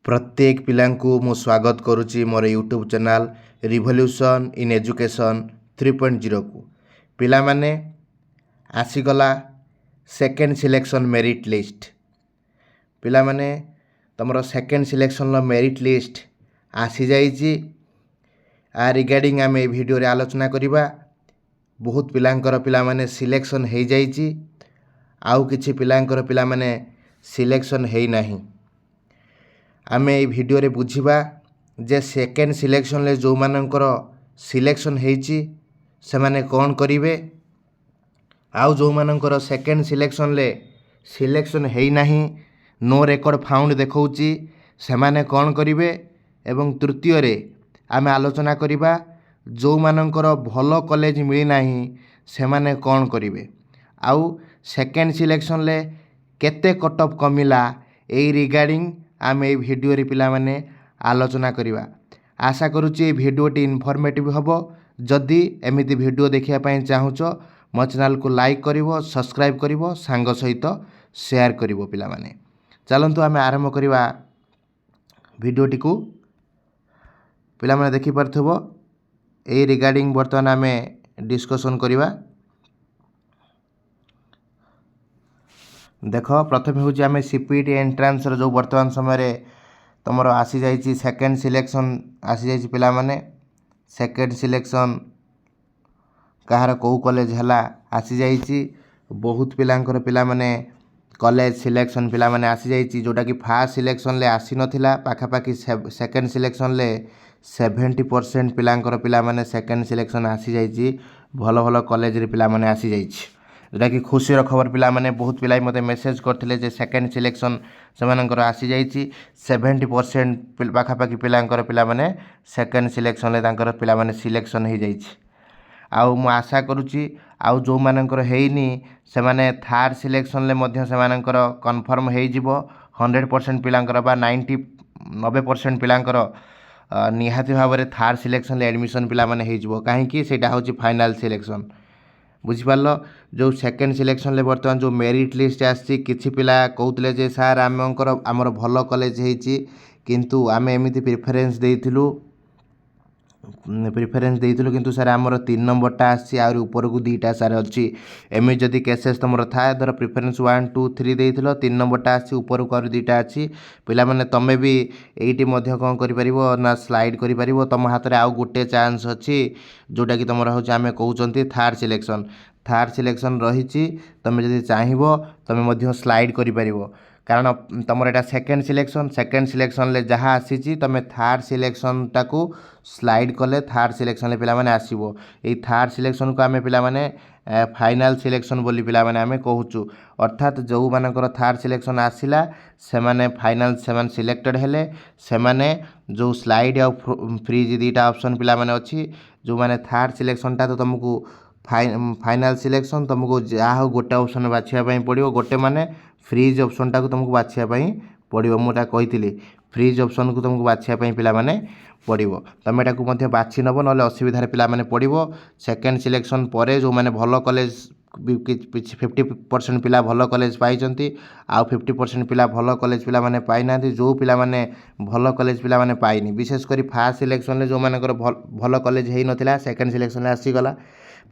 प्रत्येक पिलांकु मु स्वागत करुच्ची मोर YouTube channel revolution in education 3.0 को पिला माने आसीगला सेकेंड सिलेक्शन मेरिट लिस्ट पिला माने तमरो सेकेंड सिलेक्शन लो मेरिट लिस्ट आसी जाइची आ रिगार्डिंग आम ए वीडियो रे आलोचना करिबा। बहुत पिलांकर पिला माने सिलेक्शन हे जाइची आउ किछि पिलांकर पिला माने सिलेक्शन हे नाही। आमे ए वीडियो रे बुझिबा जे सेकेंड सिलेक्शन ले जो मानकर सिलेक्शन हेची से माने कोन करिवे आउ जो मानकर सेकेंड सिलेक्शन ले सिलेक्शन हेई नाही नो रेकॉर्ड फाउंड देखौची से माने कोन करिवे। एवं तृतीय रे आमे आलोचना करिबा जो मानकर भलो कॉलेज मिली नाही से माने कोन करिवे आउ सेकेंड सिलेक्शन ले केते कट ऑफ कमिला ए रिगार्डिंग आम ए वीडियो रे पिला माने आलोचना करिबा। आशा करूची ए वीडियोटी इनफॉर्मेटिव हबो। जदि एमिति वीडियो देखिया पई चाहुचो मो चैनल को लाइक करिवो, सब्सक्राइब करिवो, सांग सहित शेयर करिवो पिला माने। चलंतु आमे आरंभ करिबा वीडियोटी को। पिला माने देखि परथबो ए रिगार्डिंग वर्तमान आमे डिस्कशन करिबा। देख प्रथम हूँ आम सीपीटी एंट्रांस जो वर्तमान समय तुमर आसी जाइए सेकेंड सिलेक्शन आसी जाइए पिला माने सेकेंड सिलेक्शन कहार कौ कॉलेज है आसी जाइए। बहुत पिलांकर पिला माने कॉलेज सिलेक्शन पिला माने आसी जाइए जोटा कि फास्ट सिलेक्शन ले आसी नथिला पाखापाखि सेकेंड सिलेक्शन ले 70% पिलांकर पिला माने सेकेंड सिलेक्शन आसी जाइए। भल भल कॉलेज रे पिला माने आसी जाइए जोटा कि खुशी खबर पिला माने बहुत पिला मते मेसेज करथिले जे सेकेंड सिलेक्शन सेमानकर आसी जाइए। 70% पाखापाखि पिलांकर पिला माने सेकेंड सिलेक्शन ले तांकर पिला माने सिलेक्शन हो जाइए। आउ मु आशा करूची आउ जो मानकर हेइनी से माने थर्ड सिलेक्शन ले मध्य से मानकर कन्फर्म हो जिवो। 100% पिलांकर बा 90% पिलांकर निहाती भाव में थर्ड सिलेक्शन ले एडमिशन पिला माने हो जिवो। काहे कि सेटा होची फाइनल सिलेक्शन बुझिपाल। जो सेकेंड सिलेक्शन ले बर्तमान जो मेरिट लिस्ट आसी किछि पिला कहउतले जे सर आमर भल कॉलेज हेची किंतु आमे एमिति प्रिफरेंस देइथिलु किंतु सर आमर 3 नंबरटा आसी आ ऊपर को दुईटा सर अच्छी एमि जदि केसेस तुम था धर प्रिफरेंस 1 2 3 देइथिलो 3 नंबरटा आसी ऊपर को दुईटा अच्छी पिला माने तमे भी एइटी मध्य कौन करि परिबो ना स्लाइड करि परिबो। तुम हाथ रे आउ गोटे चांस अच्छी जोटा कि तुमर होची आमे कहउचंती थर्ड सिलेक्शन रही। तुम जदि चाहिबो तुम मध्य स्लाइड करि परिबो कारण तुम एटा सेकेंड सिलेक्शन ले जहाँ आसी तुम थर्ड सिलेक्शन टाकू स्लाइड कले थर्ड सिलेक्शन ले पिला माने आसीबो। एई थर्ड सिलेक्शन को आमे पिला माने फाइनल सिलेक्शन बोली पिला माने आमे कहूचु। अर्थात जो मानकर थर्ड सिलेक्शन आसिला से माने फाइनल से माने सिलेक्टेड हेले से माने जो स्लाइड आ फ्रीज दीटा ऑप्शन पिला माने अछि। जो माने थर्ड सिलेक्शन टा तो तुमको फाइनल सिलेक्शन तुमको जहाँ गोटे ऑप्शन बाछिया पड़ो गोटे माने फ्रीज ऑप्शन टाक तुमको बाछिया पड़ो। मुझे कही फ्रीज ऑप्शन को तुमको बाछिया पिला माने पड़ो तुम एटा बाछि नब ना असुविधार पिला माने पड़ो। सेकेंड सिलेक्शन पर जो माने भल कॉलेज 50% पिला भल कॉलेज पाई आउ 50% पिला भल कॉलेज पिला माने पाई ना। जो पिला माने भल कॉलेज पिला माने पाइनी विशेषकर फास्ट सिलेक्शन ले जो मानकर भल कॉलेज है नथिला सेकेंड सिलेक्शन आसीगला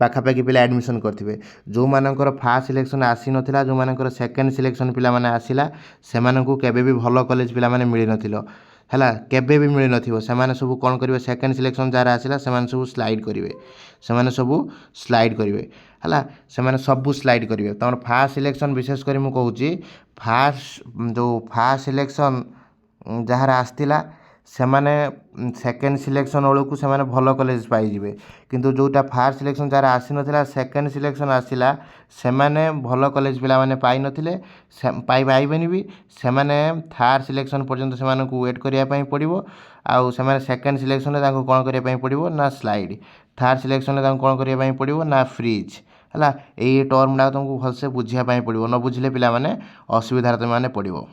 पाखापाखि पिला एडमिशन करथिबे। जो मानकर फास्ट सिलेक्शन आसी नथिला जो मानकर सेकेंड सिलेक्शन पिला माने आसिला से मानकु केबे भी भल कॉलेज पिला माने मिली नथिलो हैला केबे भी मिली नथिबो। से माने सब कोन करिवे सेकेंड सिलेक्शन जार आसिला से माने सब स्लाइड करिवे हैला से माने सब स्लाइड करिवे। तमर फास्ट सिलेक्शन विशेष करी मु कहूची फास्ट सिलेक्शन जहाँ आसला से माने सेकेंड सिलेक्शन बेलू से माने भल कॉलेज पाइबे किंतु जोटा फास्ट सिलेक्शन जरा आसी नथिला सेकेंड सिलेक्शन आसिला से माने भल कॉलेज पिला माने पाई नथिले पाइबेनी भी से माने थर्ड सिलेक्शन पर्यंत से माने को वेट करिया पई पड़िबो। आउ से माने सेकेंड सिलेक्शन ताको कोन करिया पई पड़िबो ना स्लाइड थर्ड सिलेक्शन ताको कोन करिया पई पड़िबो ना फ्रीज हैला। एई टर्म डा तुमको भलसे बुझिया पई पड़िबो न बुझिले पिला माने असुविधा तुम माने पड़िबो।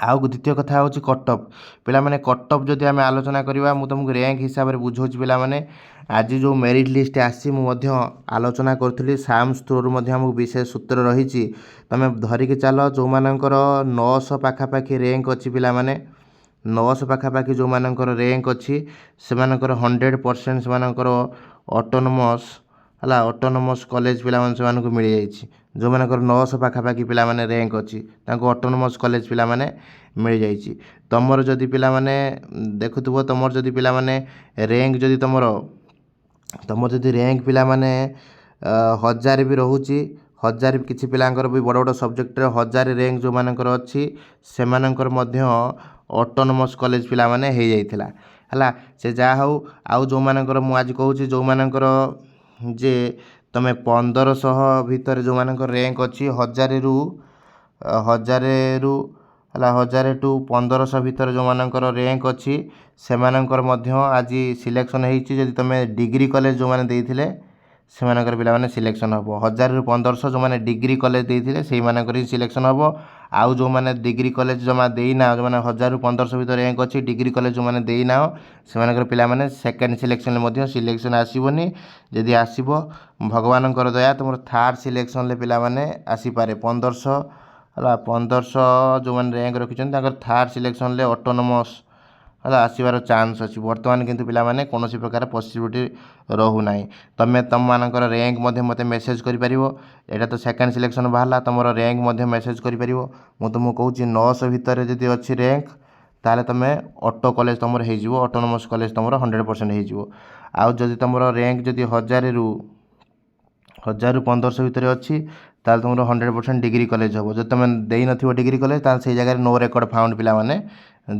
आउ द्वितीय कथा होची कट ऑफ पिला माने कट ऑफ जदि आमे आलोचना करिबा मु तुमको रैंक हिसाब रे बुझौची पिला माने आज जो मेरिट लिस्ट आसी मु मध्य आलोचना करथली साम्स थ्रू मध्य हमको विशेष सूत्र रही तमे धरिक चलो जो मानकर 900 पाखापाखि रैंक अच्छी पिला माने 900 ପାଖାପାଖି ଯେଉଁମାନଙ୍କର ର୍ୟାଙ୍କ ଅଛି ସେମାନଙ୍କର 100% ସେମାନଙ୍କର ଅଟୋନମସ୍ ହେଲା ଅଟୋନମସ୍ କଲେଜ ପିଲାମାନେ ସେମାନଙ୍କୁ ମିଳିଯାଇଛି। ଯେଉଁମାନଙ୍କର 900 ପାଖାପାଖି ପିଲାମାନେ ର୍ୟାଙ୍କ ଅଛି ତାଙ୍କୁ ଅଟୋନମସ୍ କଲେଜ ପିଲାମାନେ ମିଳିଯାଇଛି। ତୁମର ଯଦି ପିଲାମାନେ ଦେଖୁଥିବ ତୁମର ଯଦି ପିଲାମାନେ ର୍ୟାଙ୍କ ଯଦି ତୁମର ଯଦି ର୍ୟାଙ୍କ ପିଲାମାନେ 1000 ବି ରହୁଛି 1000 କିଛି ପିଲାଙ୍କର ବି ବଡ଼ ବଡ଼ ସବଜେକ୍ଟରେ 1000 ର୍ୟାଙ୍କ ଯେଉଁମାନଙ୍କର ଅଛି ସେମାନଙ୍କର ମଧ୍ୟ ଅଟୋନମସ୍ କଲେଜ ପିଲାମାନେ ହେଇଯାଇଥିଲା ହେଲା। ସେ ଯାହା ହେଉ ଆଉ ଯେଉଁମାନଙ୍କର ମୁଁ ଆଜି କହୁଛି ଯେଉଁମାନଙ୍କର ଯେ ତୁମେ 1500 ଭିତରେ ଯେଉଁମାନଙ୍କର ର୍ୟାଙ୍କ ଅଛି 1000ରୁ ହେଲା 1000 ଟୁ 1500 ଭିତରେ ଯେଉଁମାନଙ୍କର ର୍ୟାଙ୍କ ଅଛି ସେମାନଙ୍କର ମଧ୍ୟ ଆଜି ସିଲେକ୍ସନ୍ ହେଇଛି। ଯଦି ତୁମେ ଡିଗ୍ରୀ କଲେଜ ଯେଉଁମାନେ ଦେଇଥିଲେ ସେମାନଙ୍କର ପିଲାମାନେ ସିଲେକ୍ସନ୍ ହେବ। 1000ରୁ 1500 ଯେଉଁମାନେ ଡିଗ୍ରୀ କଲେଜ ଦେଇଥିଲେ ସେଇମାନଙ୍କର ହିଁ ସିଲେକ୍ସନ୍ ହେବ। ଆଉ ଯେଉଁମାନେ ଡିଗ୍ରୀ କଲେଜ ଜମା ଦେଇନାହ ଯେଉଁମାନେ 1000ରୁ 1500 ଭିତରେ ର୍ୟାଙ୍କ ଅଛି ଡିଗ୍ରୀ କଲେଜ ଯେଉଁମାନେ ଦେଇନାହ ସେମାନଙ୍କର ପିଲାମାନେ ସେକେଣ୍ଡ ସିଲେକ୍ସନ୍ରେ ମଧ୍ୟ ସିଲେକ୍ସନ୍ ଆସିବନି। ଯଦି ଆସିବ ଭଗବାନଙ୍କର ଦୟା ତୁମର ଥାର୍ଡ଼ ସିଲେକ୍ସନ୍ରେ ପିଲାମାନେ ଆସିପାରେ 1500 ହେଲା 1500 ଯେଉଁମାନେ ର୍ୟାଙ୍କ ରଖିଛନ୍ତି ତାଙ୍କର ଥାର୍ଡ଼ ସିଲେକ୍ସନ୍ରେ ଅଟୋନମସ୍ ହେଲା ଆସିବାର ଚାନ୍ସ ଅଛି। ବର୍ତ୍ତମାନ କିନ୍ତୁ ପିଲାମାନେ କୌଣସି ପ୍ରକାର ପସିବିଲିଟି ରହୁନାହିଁ। ତୁମମାନଙ୍କର ର୍ୟାଙ୍କ ମଧ୍ୟ ମୋତେ ମେସେଜ୍ କରିପାରିବ। ଏଇଟା ତ ସେକେଣ୍ଡ ସିଲେକ୍ସନ୍ ବାହାରିଲା ତୁମର ର୍ୟାଙ୍କ ମଧ୍ୟ ମେସେଜ୍ କରିପାରିବ। ମୁଁ ତୁମକୁ କହୁଛି 900 ଭିତରେ ଯଦି ଅଛି ର୍ୟାଙ୍କ ତାହେଲେ ତୁମେ ଅଟୋ କଲେଜ ତୁମର ହେଇଯିବ ଅଟୋନମସ୍ କଲେଜ ତୁମର 100% ହେଇଯିବ। ଆଉ ଯଦି ତୁମର ର୍ୟାଙ୍କ ଯଦି 1000ରୁ 1500 ଭିତରେ ଅଛି ତାହେଲେ ତୁମର 100% ଡିଗ୍ରୀ କଲେଜ ହେବ। ଯଦି ତୁମେ ଦେଇନଥିବ ଡିଗ୍ରୀ କଲେଜ ତାହେଲେ ସେଇ ଜାଗାରେ ନୋ ରେକର୍ଡ଼ ଫାଉଣ୍ଡ ପିଲାମାନେ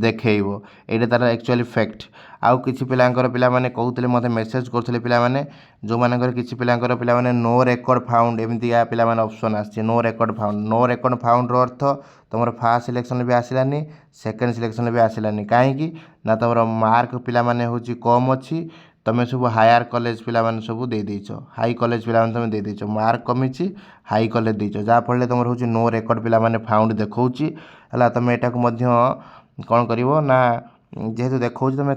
ଦେଖେଇବ। ଏଇଟା ତା'ର ଆକ୍ଚୁଆଲି ଫ୍ୟାକ୍ଟ। ଆଉ କିଛି ପିଲାଙ୍କର ପିଲାମାନେ କହୁଥିଲେ ମୋତେ ମେସେଜ୍ କରୁଥିଲେ ପିଲାମାନେ ଯେଉଁମାନଙ୍କର କିଛି ପିଲାଙ୍କର ପିଲାମାନେ ନୋ ରେକର୍ଡ଼ ଫାଉଣ୍ଡ ଏମିତିକା ପିଲାମାନେ ଅପସନ୍ ଆସିଛି ନୋ ରେକର୍ଡ଼ ଫାଉଣ୍ଡର ଅର୍ଥ ତୁମର ଫାର୍ଷ୍ଟ ସିଲେକ୍ସନ୍ରେ ବି ଆସିଲାନି ସେକେଣ୍ଡ ସିଲେକ୍ସନ୍ରେ ବି ଆସିଲାନି। କାହିଁକି ନା ତୁମର ମାର୍କ ପିଲାମାନେ ହେଉଛି କମ୍ ଅଛି। ତୁମେ ସବୁ ହାୟାର କଲେଜ ପିଲାମାନେ ସବୁ ଦେଇଦେଇଛ ହାଇ କଲେଜ ପିଲାମାନେ ତୁମେ ଦେଇଦେଇଛ ମାର୍କ କମିଛି ହାଇ କଲେଜ ଦେଇଛ ଯାହାଫଳରେ ତୁମର ହେଉଛି ନୋ ରେକର୍ଡ଼ ପିଲାମାନେ ଫାଉଣ୍ଡ ଦେଖାଉଛି ହେଲା। ତୁମେ ଏଟାକୁ ମଧ୍ୟ କ'ଣ କରିବ ନା ଯେହେତୁ ଦେଖାଉଛି ତୁମେ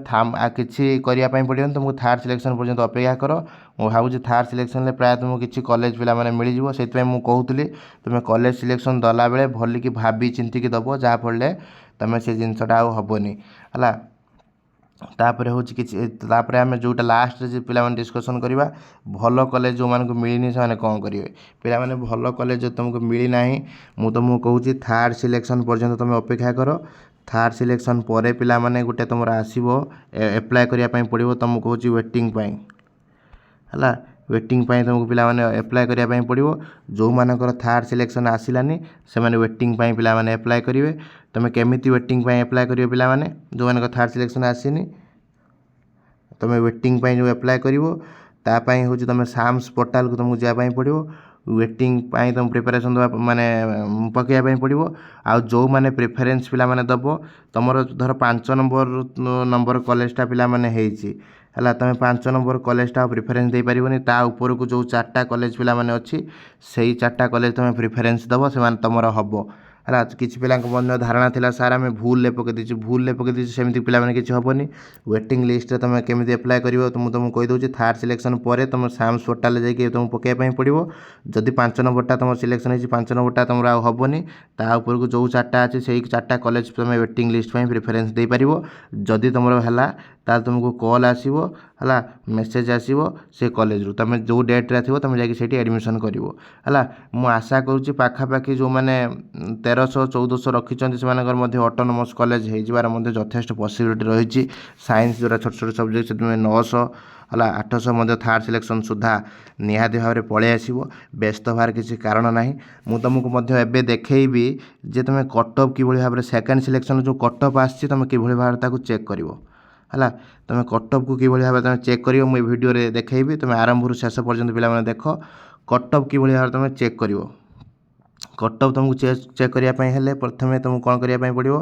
କିଛି କରିବା ପାଇଁ ପଡ଼ିବନି ତୁମକୁ ଥାର୍ଡ଼ ସିଲେକ୍ସନ୍ ପର୍ଯ୍ୟନ୍ତ ଅପେକ୍ଷା କର। ମୁଁ ଭାବୁଛି ଥାର୍ଡ଼ ସିଲେକ୍ସନ୍ରେ ପ୍ରାୟ ତୁମକୁ କିଛି କଲେଜ ପିଲାମାନେ ମିଳିଯିବ। ସେଥିପାଇଁ ମୁଁ କହୁଥିଲି ତୁମେ କଲେଜ ସିଲେକ୍ସନ୍ ଦେଲାବେଳେ ଭଲିକି ଭାବି ଚିନ୍ତିକି ଦେବ ଯାହାଫଳରେ ତୁମେ ସେ ଜିନିଷଟା ଆଉ ହେବନି ହେଲା। ତାପରେ ହେଉଛି କିଛି ତାପରେ ଆମେ ଯେଉଁଟା ଲାଷ୍ଟରେ ଯେ ପିଲାମାନେ ଡିସ୍କସନ୍ କରିବା ଭଲ କଲେଜ ଯେଉଁମାନଙ୍କୁ ମିଳିନି ସେମାନେ କ'ଣ କରିବେ। ପିଲାମାନେ ଭଲ କଲେଜ ଯଦି ତୁମକୁ ମିଳିନାହିଁ ମୁଁ ତୁମକୁ କହୁଛି ଥାର୍ଡ଼ ସିଲେକ୍ସନ୍ ପର୍ଯ୍ୟନ୍ତ ତୁମେ ଅପେକ୍ଷା କର। ଥାର୍ଡ଼ ସିଲେକ୍ସନ୍ ପରେ ପିଲାମାନେ ଗୋଟେ ତୁମର ଆସିବ ଆପ୍ଲାଏ କରିବା ପାଇଁ ପଡ଼ିବ। ତୁମକୁ କହୁଛି ୱେଟିଂ ପାଇଁ ହେଲା ୱେଟିଂ ପାଇଁ ତୁମକୁ ପିଲାମାନେ ଆପ୍ଲାଏ କରିବା ପାଇଁ ପଡ଼ିବ। ଯେଉଁମାନଙ୍କର ଥାର୍ଡ଼ ସିଲେକ୍ସନ୍ ଆସିଲାନି ସେମାନେ ୱେଟିଂ ପାଇଁ ପିଲାମାନେ ଆପ୍ଲାଏ କରିବେ। ତୁମେ କେମିତି ୱେଟିଂ ପାଇଁ ଆପ୍ଲାଏ କରିବ ପିଲାମାନେ ଯେଉଁମାନଙ୍କର ଥାର୍ଡ଼ ସିଲେକ୍ସନ୍ ଆସିନି ତୁମେ ୱେଟିଂ ପାଇଁ ଯେଉଁ ଆପ୍ଲାଏ କରିବ ତା ପାଇଁ ହେଉଛି ତୁମେ ସାମ୍ସ ପୋର୍ଟାଲକୁ ତୁମକୁ ଯିବା ପାଇଁ ପଡ଼ିବ। ୱେଟିଂ ପାଇଁ ତୁମ ପ୍ରିପାରେସନ୍ ଦେବା ମାନେ ପକାଇବା ପାଇଁ ପଡ଼ିବ। ଆଉ ଯେଉଁମାନେ ପ୍ରିଫରେନ୍ସ ପିଲାମାନେ ଦେବ ତୁମର ଧର 5 ନମ୍ବର କଲେଜଟା ପିଲାମାନେ ହେଇଛି ହେଲା ତୁମେ 5 ନମ୍ବର କଲେଜଟା ପ୍ରିଫରେନ୍ସ ଦେଇପାରିବନି। ତା ଉପରକୁ ଯେଉଁ 4ଟା କଲେଜ ପିଲାମାନେ ଅଛି ସେଇ 4ଟା କଲେଜ ତୁମେ ପ୍ରିଫରେନ୍ସ ଦେବ ସେମାନେ ତୁମର ହେବ ହେଲା। କିଛି ପିଲାଙ୍କ ମଧ୍ୟ ଧାରଣା ଥିଲା ସାର୍ ଆମେ ଭୁଲରେ ପକାଇ ଦେଇଛୁ ସେମିତି ପିଲାମାନେ କିଛି ହେବନି। ୱେଟିଂ ଲିଷ୍ଟରେ ତୁମେ କେମିତି ଆପ୍ଲାଏ କରିବ ମୁଁ ତୁମକୁ କହିଦେଉଛି। ଥାର୍ଡ଼ ସିଲେକ୍ସନ୍ ପରେ ତୁମ ସାମ୍ସ ପୋର୍ଟାଲରେ ଯାଇକି ତୁମକୁ ପକାଇବା ପାଇଁ ପଡ଼ିବ। ଯଦି 5 ନମ୍ବରଟା ତୁମର ସିଲେକ୍ସନ୍ ହେଇଛି 5 ନମ୍ବରଟା ତୁମର ଆଉ ହେବନି। ତା ଉପରକୁ ଯେଉଁ 4ଟା ଅଛି ସେଇ 4ଟା କଲେଜ ତୁମେ ୱେଟିଂ ଲିଷ୍ଟ ପାଇଁ ପ୍ରିଫରେନ୍ସ ଦେଇପାରିବ। ଯଦି ତୁମର ହେଲା ତାହେଲେ ତୁମକୁ କଲ୍ ଆସିବ ହେଲା ମେସେଜ୍ ଆସିବ ସେ କଲେଜରୁ ତୁମେ ଯେଉଁ ଡେଟ୍ରେ ଥିବ ତୁମେ ଯାଇକି ସେଇଠି ଆଡ଼ମିସନ୍ କରିବ ହେଲା। ମୁଁ ଆଶା କରୁଛି ପାଖାପାଖି ଯେଉଁମାନେ 1300-1400 ରଖିଛନ୍ତି ସେମାନଙ୍କର ମଧ୍ୟ ଅଟୋନମସ୍ କଲେଜ ହେଇଯିବାର ମଧ୍ୟ ଯଥେଷ୍ଟ ପସିବିଲିଟି ରହିଛି। ସାଇନ୍ସ ଯେଉଁଟା ଛୋଟ ଛୋଟ ସବଜେକ୍ଟ ସେଥିପାଇଁ 900 ହେଲା 800 ମଧ୍ୟ ଥାର୍ଡ଼ ସିଲେକ୍ସନ୍ ସୁଦ୍ଧା ନିହାତି ଭାବରେ ପଳେଇ ଆସିବ। ବ୍ୟସ୍ତ ହେବାର କିଛି କାରଣ ନାହିଁ। ମୁଁ ତୁମକୁ ମଧ୍ୟ ଏବେ ଦେଖେଇବି ଯେ ତୁମେ କଟ୍ ଅଫ୍ କିଭଳି ଭାବରେ ସେକେଣ୍ଡ ସିଲେକ୍ସନ୍ ଯେଉଁ କଟ୍ ଅଫ୍ ଆସିଛି ତୁମେ କିଭଳି ଭାବରେ ତାକୁ ଚେକ୍ କରିବ ହେଲା। ତୁମେ କଟ୍ ଅଫ୍କୁ କିଭଳି ଭାବରେ ତୁମେ ଚେକ୍ କରିବ ମୁଁ ଏ ଭିଡ଼ିଓରେ ଦେଖେଇବି। ତୁମେ ଆରମ୍ଭରୁ ଶେଷ ପର୍ଯ୍ୟନ୍ତ ପିଲାମାନେ ଦେଖ କଟ୍ ଅଫ୍ କିଭଳି ଭାବରେ ତୁମେ ଚେକ୍ କରିବ। କଟ୍ ଅଫ୍ ତୁମକୁ ଚେକ୍ କରିବା ପାଇଁ ହେଲେ ପ୍ରଥମେ ତୁମକୁ କ'ଣ କରିବା ପାଇଁ ପଡ଼ିବ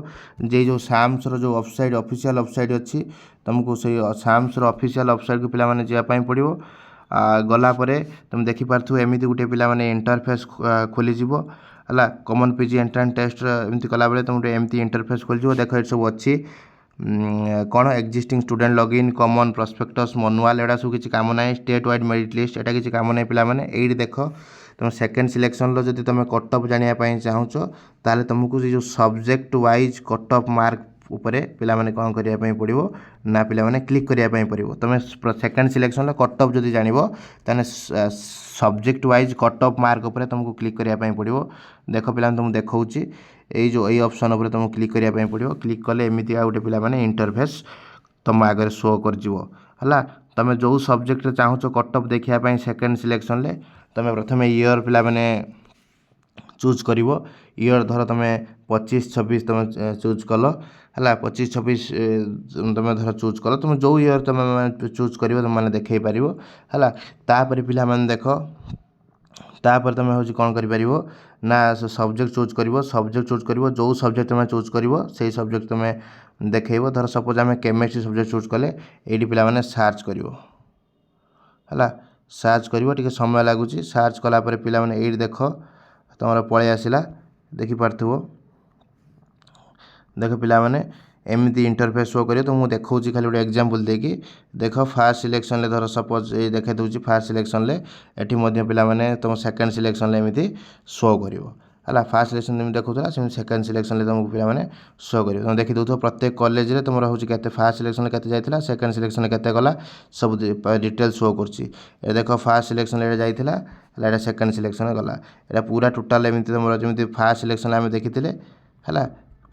ଯେ ଯେଉଁ ସାମ୍ସର ଯେଉଁ ଅଫିସିଆଲ୍ ୱେବସାଇଟ୍ ଅଛି ତୁମକୁ ସେଇ ସାମ୍ସର ଅଫିସିଆଲ୍ ୱେବସାଇଟ୍କୁ ପିଲାମାନେ ଯିବା ପାଇଁ ପଡ଼ିବ। ଗଲା ପରେ ତୁମେ ଦେଖିପାରୁଥିବ ଏମିତି ଗୋଟେ ପିଲାମାନେ ଇଣ୍ଟରଫେସ୍ ଖୋଲିଯିବ ହେଲା। କମନ୍ ପିଜି ଏଣ୍ଟ୍ରାନ୍ସ ଟେଷ୍ଟ ଏମିତି କଲାବେଳେ ତୁମକୁ ଏମିତି ଇଣ୍ଟରଫେସ୍ ଖୋଲିଯିବ। ଦେଖ ଏଠି ସବୁ ଅଛି କ'ଣ existing student login common prospects manual ଏଗୁଡ଼ା ସବୁ କିଛି କାମ ନାହିଁ। ଷ୍ଟେଟ୍ ୱାଇଡ୍ ମେରିଟ୍ ଲିଷ୍ଟ ଏଇଟା କିଛି କାମ ନାହିଁ ପିଲାମାନେ। ଏଇଠି ଦେଖ ତୁମେ ସେକେଣ୍ଡ ସିଲେକ୍ସନ୍ର ଯଦି ତୁମେ କଟ୍ ଅଫ୍ ଜାଣିବା ପାଇଁ ଚାହୁଁଛ ତାହେଲେ ତୁମକୁ ସେ ଯେଉଁ subject wise cut off mark उपरे पिला माने कौन करिया पई पड़िबो ना पिला माने क्लिक करिया पई पड़िबो तमे सेकंड सिलेक्शन ले कट ऑफ जदी जानिबो तने subject wise cut off mark उपरे तुमको क्लिक करिया पई पड़िबो देखो पिला तुम देखौची एई जो एई ऑप्शन उपरे तुमको क्लिक करिया पई पड़िबो क्लिक कले एमिति आ उटे पिला माने इंटरफेस तुम आगे शो कर जिवो हला तमे जो सब्जेक्ट रे चाहो कट ऑफ देखिया पई सेकंड सिलेक्शन ले तमे प्रथमे ईयर पिला माने चूज करिवो ईयर धर तमे 25-26 तमे चूज कलो हला 25-26 तमे धर चूज कलो तमे जो ईयर तमे चूज करिवो तमे माने देखै परिवो हला तापर पिला माने देखो तापर तमे होची कोन करि परिवो ना सब्जेक्ट चूज करिवो जो सब्जेक्ट तमे चूज करिवो सेही सब्जेक्ट तमे देखैबो धर सपोज आमे केमिस्ट्री सब्जेक्ट चूज कले एडी पिला माने सर्च करिवो हला सर्च करिवो टिके समय लागुची सर्च कला पर पिला माने एडी देखो तुम पलि आसला देखिपो देख पिला माने एमती इंटरफेस शो करियो तो मुझे देखा खाली गोटे एग्जांपल देकी देख फास्ट सिलेक्शन ले धर सपोज ये देखे दूसरी फास्ट सिलेक्शन ले एठी मध्य पिला माने तुम सेकंड सिलेक्शन ले एमती शो करिवो हला फास्ट सिलेक्शन तुम देखुला सेम सेकंड सिलेक्शन ले तुमको पिला माने शो करिवो तुम देखि दउथो प्रत्येक कॉलेज रे तुमरा होची केते फास्ट सिलेक्शन ले केते जाइतिला सेकंड सिलेक्शन ले केते गला सब डिटेल शो करची ए देखो फास्ट सिलेक्शन ले जाइतिला हला सेकंड सिलेक्शन गला एटा पूरा टोटल एमती तुमरा जेमती फास्ट सिलेक्शन आमे देखितिले हला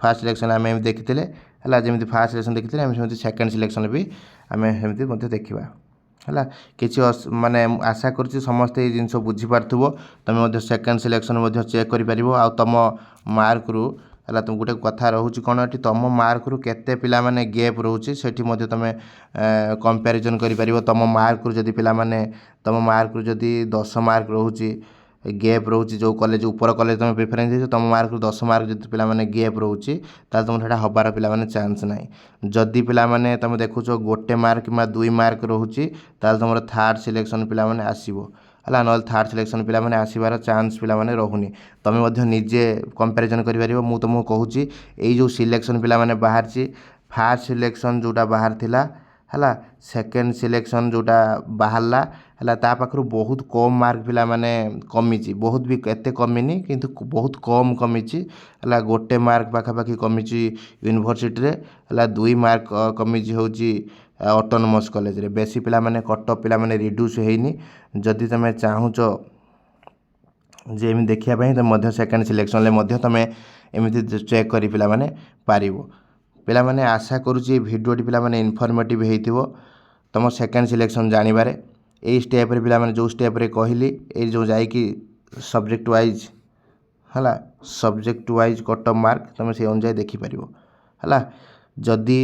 फास्ट सिलेक्शन आमे एमती देखितिले हला जेमती फास्ट सिलेक्शन देखितिले आमे सेमती सेकंड सिलेक्शन भी आमे सेमती मध्ये देखिबा हला किछि माने आशा करछि समस्त ए जिंस बुझी पारथुबो तमे मध्ये सेकंड सिलेक्शन मध्ये चेक करि परिबो आ तम मार्क रु हला तुम गुटे कथा रहउछि कोन एटी तम मार्क रु केते पिला माने गैप रहउछि सेठी मध्ये तमे कंपैरिजन करि परिबो तम मार्क रु जदी पिला माने तम मार्क रु जदी 10 मार्क रहउछि गैप रोची जो कॉलेज ऊपर कॉलेज तुम प्रेफरेंस दे तुम मार्क 10 मार्क जब पिला माने गैप रोची ताल तुम सेटा हबार पिला माने चांस नाही जदी पिला माने तुम देखुचो गोटे मार्क मा 2 मार्क रहउची ताल तुमर थर्ड सिलेक्शन पिला माने आसीबो हला नल थर्ड सिलेक्शन पिला माने आसीबार चांस पिला माने रहुनी तमे मध्ये निजे कंपैरिजन करि परिबो मु तुमको कहूची एई जो सिलेक्शन पिला माने बाहर ची फर्स्ट सिलेक्शन जोटा बाहर थिला हला सेकंड सिलेक्शन जोटा बाहरला हला ता पाखरु बहुत कम मार्क पिला माने कमिची बहुत भी एते कमिनी किंतु बहुत कम कमिची हला गोटे मार्क पाखा पाखी कमिची यूनिवर्सिटी रे हला 2 मार्क कमिची होची ऑटोनोमस कॉलेज रे बेसी पिला माने कट ऑफ पिला माने रिड्यूस हेइनी जदी तमे चाहुचो जे एमि देखिया पई त मध्य सेकंड सिलेक्शन ले मध्य तमे एमिति चेक करी पिला माने पारिबो पिला माने आशा करूची वीडियो टी पिला माने इन्फॉर्मेटिव हेइथिबो तम सेकंड सिलेक्शन जानि बारे ए स्टेप रे पिला माने जो स्टेप रे कहली ए जो जाई कि सब्जेक्ट वाइज हला subject wise cut off mark तमे से अनुसार देखि परिबो हला जदी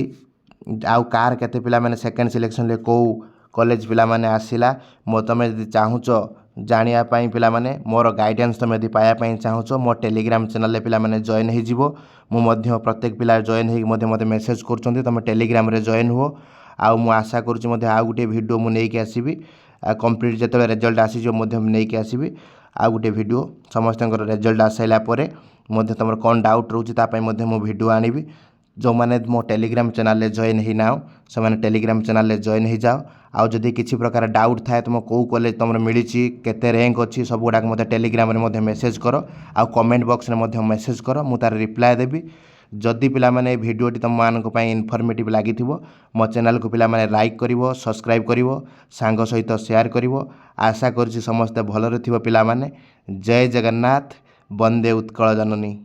आउ कार केते पिला माने सेकंड सिलेक्शन ले को कॉलेज पिला माने आसिला मो तमे जदी चाहुचो जानिया पई पिला माने मोर गाइडेंस तमे यदि पाया पई चाहुचो मो टेलीग्राम चैनल ले पिला माने जॉइन हे जिवो मु मध्य प्रत्येक पिला जॉइन हे मध्य मते मेसेज करचोंती तमे टेलीग्राम रे जॉइन हो आ मु आशा करूची मध्य आ गुटे वीडियो मु नै के आसीबी कंप्लीट जेते रिजल्ट आसी जो मध्य नै के आसीबी आ गुटे वीडियो समस्त रिजल्ट आसाइला परे मध्य तमर कोन डाउट रहउची ता पई मध्य मु वीडियो आनिबी जो माने मो टेलीग्राम चैनल ले जॉइन हे नाउ से माने टेलीग्राम चैनल ले जॉइन हे जाओ आ जदी किछि प्रकार डाउट थाए तुम को कॉलेज तुमर मिलिची केते रैंक अछि सब गुडा मते टेलीग्राम रे मध्य मेसेज करो आ कमेंट बॉक्स रे मध्य मेसेज करो मु तार रिप्लाई देबी जदि पिला माने वीडियो टी तुम मान को पई इन्फॉर्मेटिव लागिथिबो मो चैनल को पिला माने लाइक करिवो सब्सक्राइब करिवो सांग सहित शेयर करिवो आशा करछि समस्त भलो रथिबो पिला माने जय जगन्नाथ वंदे उत्कल जननी।